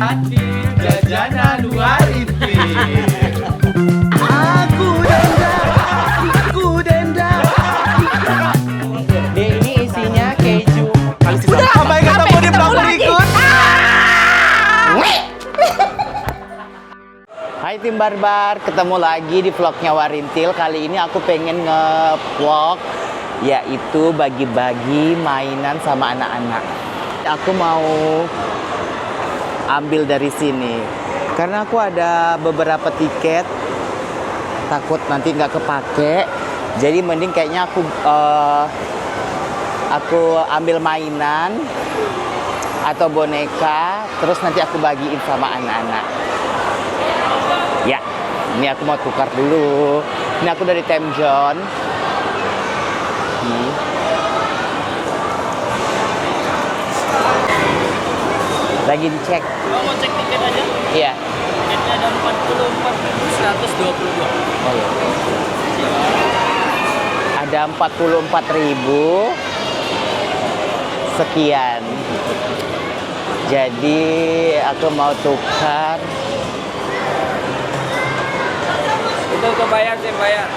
hadir jajanan Warintil. Aku denda. Ini isinya keju. Udah, sampai ketemu di vlog berikut. Hai tim Barbar, ketemu lagi di vlognya Warintil. Kali ini aku pengen nge-vlog, yaitu bagi-bagi mainan sama anak-anak. Aku mau ambil dari sini karena aku ada beberapa tiket, takut nanti nggak kepake. Jadi mending kayaknya aku ambil mainan atau boneka, terus nanti aku bagiin sama anak-anak. Ya, ini aku mau tukar dulu. Ini aku dari Temjon. Lagi dicek. Mau cek tiket aja? Iya. Tiketnya ada 44.122. Oh, iya. Ada 44.000 sekian. Jadi aku mau tukar. Itu bayar sih, bayar.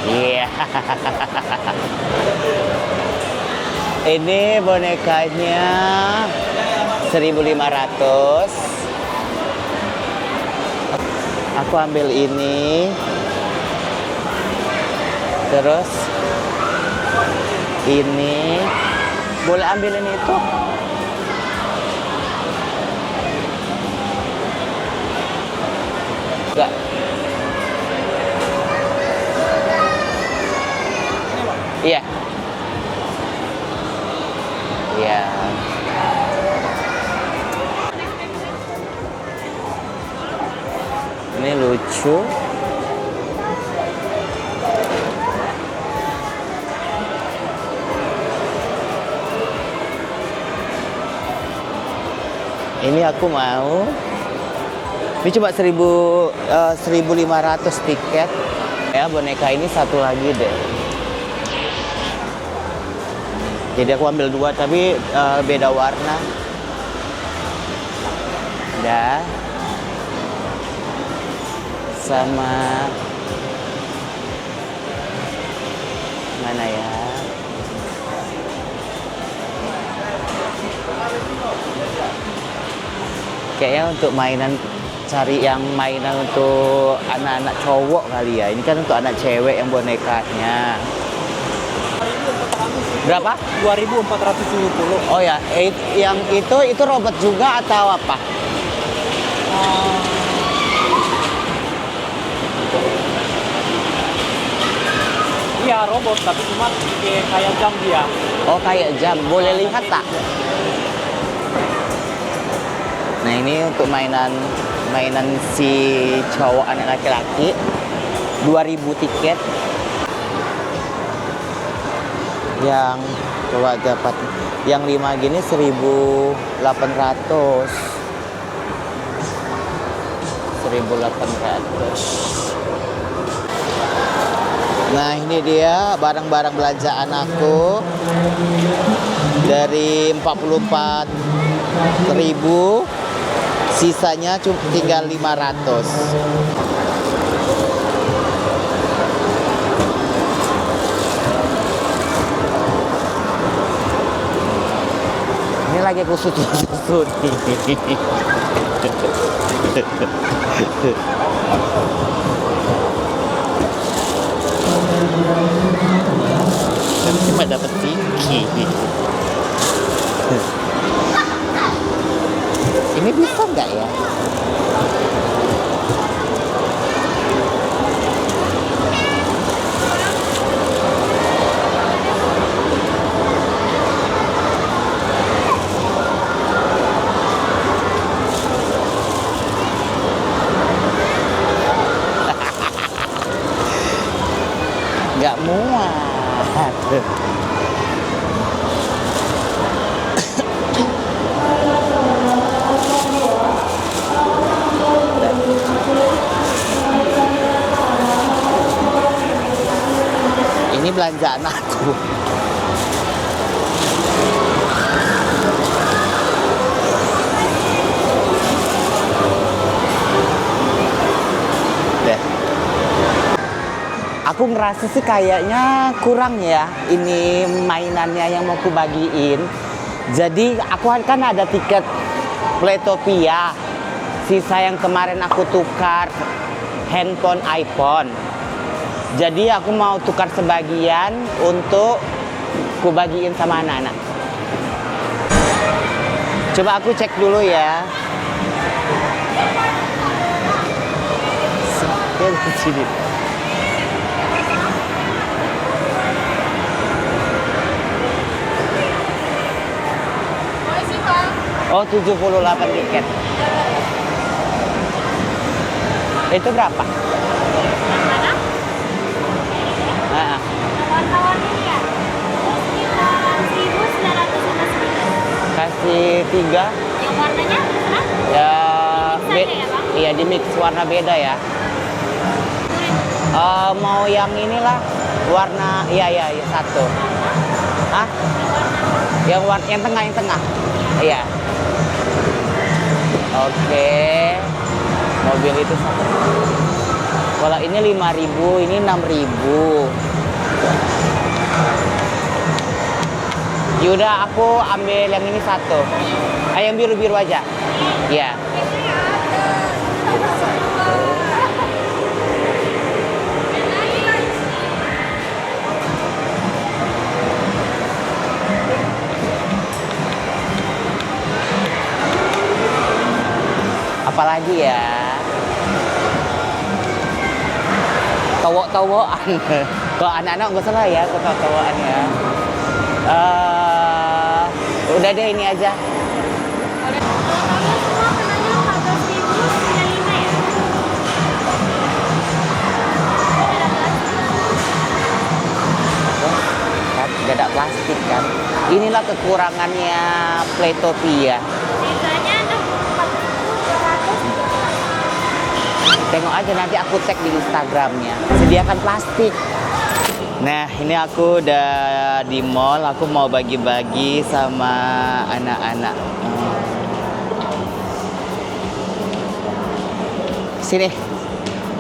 Iya. Ini bonekanya 1.500. Aku ambil ini. Terus ini boleh ambil ini itu. Enggak. Iya. Iya. Ini lucu. Ini aku mau. Ini cuma 1.500 tiket. Ya, boneka ini satu lagi deh. Jadi aku ambil dua, tapi beda warna. Udah. Sama mana ya? Kayaknya untuk mainan, cari yang mainan untuk anak-anak cowok kali ya. Ini kan untuk anak cewek yang bonekanya. Berapa? 2.470. Oh ya, yang itu robot juga atau apa? Iya, robot, tapi cuma kayak jam dia. Oh, kayak jam. Boleh lihat tak? Nah, ini untuk mainan si cowok anak laki-laki. 2.000 tiket. Yang coba dapat yang 5 gini 1.800. 1.800. Nah, ini dia barang-barang belanjaan aku dari 44.000, sisanya cuma tinggal 500. Ini lagi aku susun nih. Cuma dapat tinggi. Ini bisa nggak ya? Nggak muat. belanjaan aku. Deh. Aku ngerasa sih kayaknya kurang ya ini mainannya yang mau aku bagiin. Jadi aku kan ada tiket Playtopia. Sisa yang kemarin aku tukar handphone iPhone. Jadi aku mau tukar sebagian untuk aku bagiin sama anak-anak. Coba aku cek dulu ya. Di sini. Oh, 78 tiket. Itu berapa? Mana? Nah, Wartawan ini ya? Sekitar 1.959. kasih 3. Yang warnanya mana? Ya, Di mix aja ya, Bang? iya di mix warna beda ya. Mau yang inilah warna iya satu. Hah? Yang tengah. Iya. Oke. Mobil itu satu. Kalau ini 5.000, ini 6.000. Yaudah, aku ambil yang ini satu. Yang biru-biru aja. Iya. Apalagi ya? Towok-towokan. Kalau anak-anak nggak salah ya, towok-towokan ya. Udah deh ini aja. Kan gak ada plastik kan. Inilah kekurangannya Playtopia. Sisanya 4.200. Tengok aja nanti aku tag di Instagramnya. Sediakan plastik. Nah, ini aku udah di mall. Aku mau bagi-bagi sama anak-anak. Sini.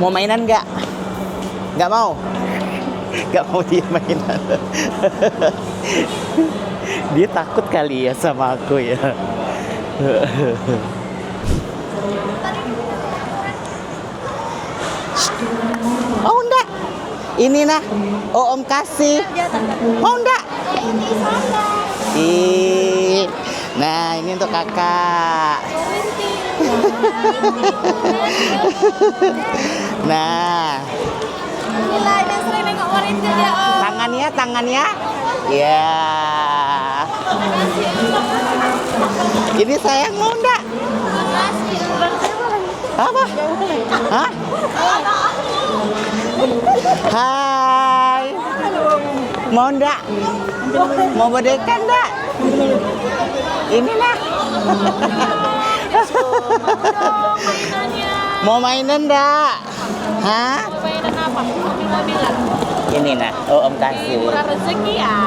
Mau mainan nggak? Nggak mau? Nggak mau dia mainan. Dia takut kali ya sama aku ya. Mau enggak? Ini nah. Oh, Om kasih. Mau enggak? Nah, ini untuk kakak. Nah, Gila, ini sering nengok Warintil ya, Om. tangannya. Ya. Ini sayang mau enggak? Makasih. Apa? Hah? Hai. Mau enggak? Mau boneka enggak? Ini lah. Mainannya. Mau mainan enggak? Hah? Mainan apa? Mobil-mobilan. Ini nah. Oh, Om kasih. Murah rezeki ya.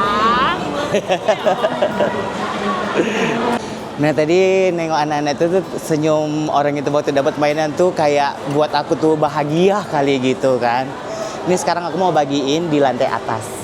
Nah, tadi nengok anak-anak itu tuh senyum orang itu waktu dapat mainan tuh kayak buat aku tuh bahagia kali gitu kan. Ini sekarang aku mau bagiin di lantai atas.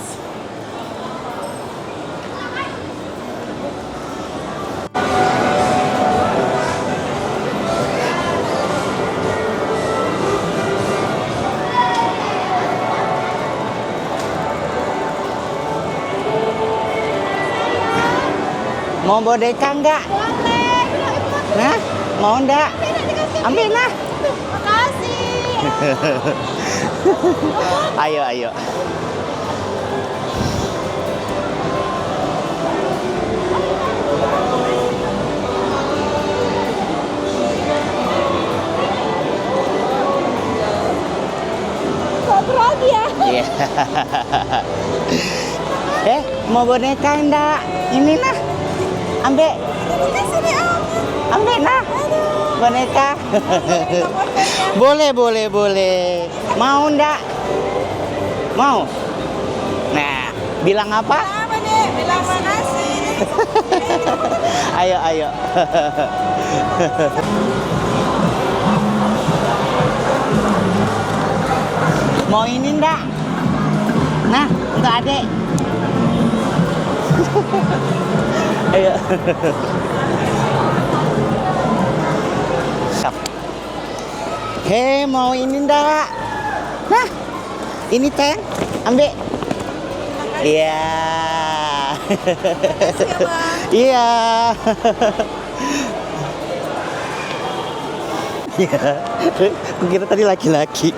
Mau boneka enggak? Nah, mau enggak? Ambil nah. Makasih. Ayo. Satu lagi ya. Iya. Mau boneka enggak? Ini nah. Ambil. Ambil nah. Boneka. Boleh. Mau enggak? Mau? Nah. Bilang apa? Apa nih? Bilang makasih. Ayo, ayo. Mau ini enggak? Nah, untuk adek. Ayo. Hei, mau ini enggak? Nah, ini teh, ambil. Iya. Iya. Iya. Kukira tadi laki-laki.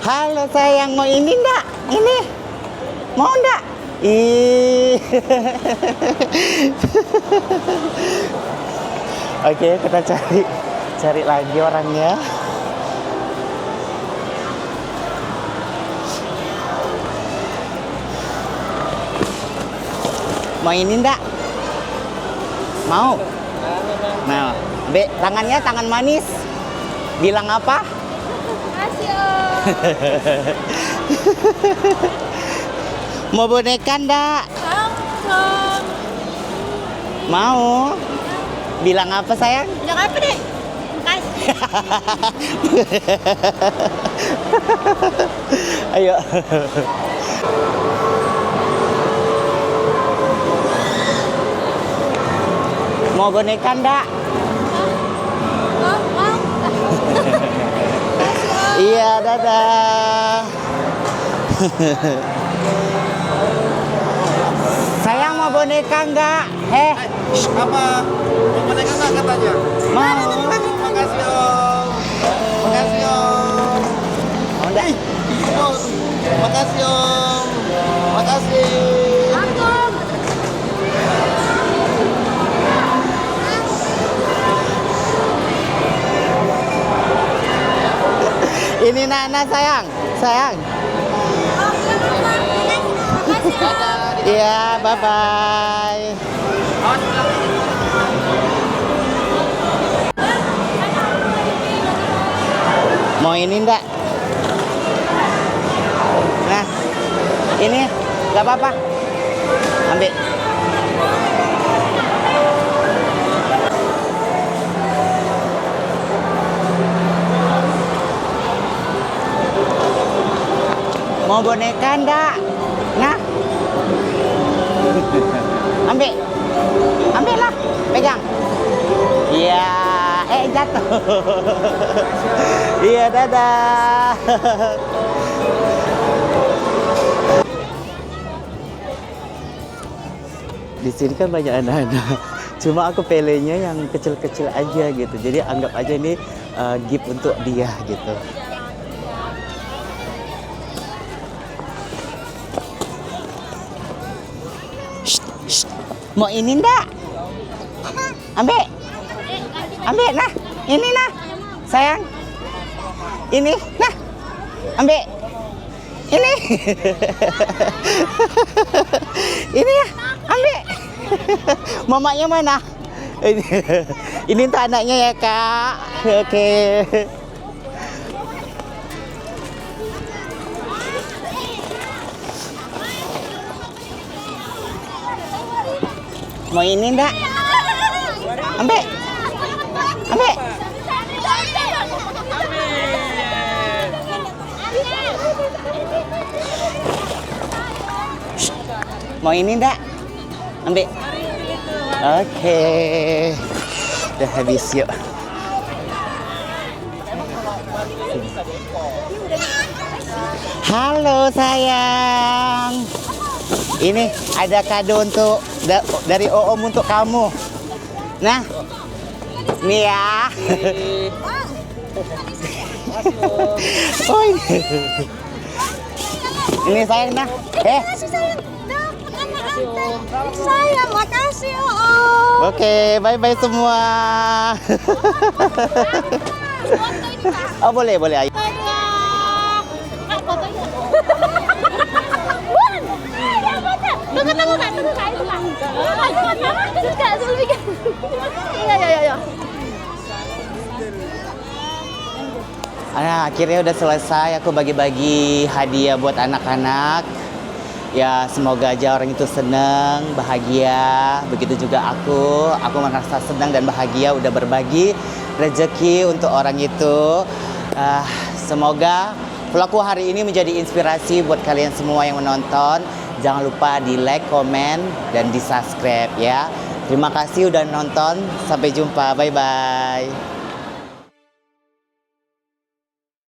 Halo sayang, mau ini enggak? Ini. Mau enggak? Ih. Oke, kita cari lagi orangnya. Mau ini enggak? Mau? Nah, B, tangannya tangan manis. Bilang apa? Makasih Om. Mau boneka enggak? Om. Mau? Bilang apa sayang? Bilang apa deh? Makasih. Ayo. Mau boneka enggak? Mau. Iya, dadah. Sayang mau boneka enggak? Apa? Mau boneka nggak katanya? Mau. Makasih Om. Makasih Om. Mau enggak? Makasih Om. Makasih. Ini Nana sayang. Sayang. Iya, bye-bye. Mau ini enggak? Nah, ini nggak apa-apa. Ambil. Mau boneka enggak? Nah. Ambil. Ambil lah. Pegang. Iya. Jatuh. Iya, dadah. Di sini kan banyak anak-anak. Cuma aku pilihnya yang kecil-kecil aja gitu. Jadi anggap aja ini gift untuk dia gitu. Mau ini enggak? Ambil. Ambil, nah. Ini nah. Sayang. Ini, nah. Ambil. Ini. Ini ya. Ambil. Mamanya mana? Ini untuk anaknya ya, Kak. Oke. Mau ini enggak? Ambil. Ambil. Mau ini enggak? Ambil. Oke. Udah habis yuk. Halo sayang. Ini ada kado untuk dari Oom untuk kamu. Nah. Nih ya. Oh, ini sayang nah. Sayang, makasih Om. Oke, bye-bye semua. Oh, boleh, boleh. Ayo. Tunggu kak, itu kak. Terus kak, sebelum bikin. Iya. Nah, akhirnya udah selesai. Aku bagi-bagi hadiah buat anak-anak. Ya, semoga aja orang itu seneng, bahagia. Begitu juga aku. Aku merasa senang dan bahagia udah berbagi rezeki untuk orang itu. Semoga vlogku hari ini menjadi inspirasi buat kalian semua yang menonton. Jangan lupa di like, komen, dan di subscribe ya. Terima kasih udah nonton. Sampai jumpa. Bye-bye.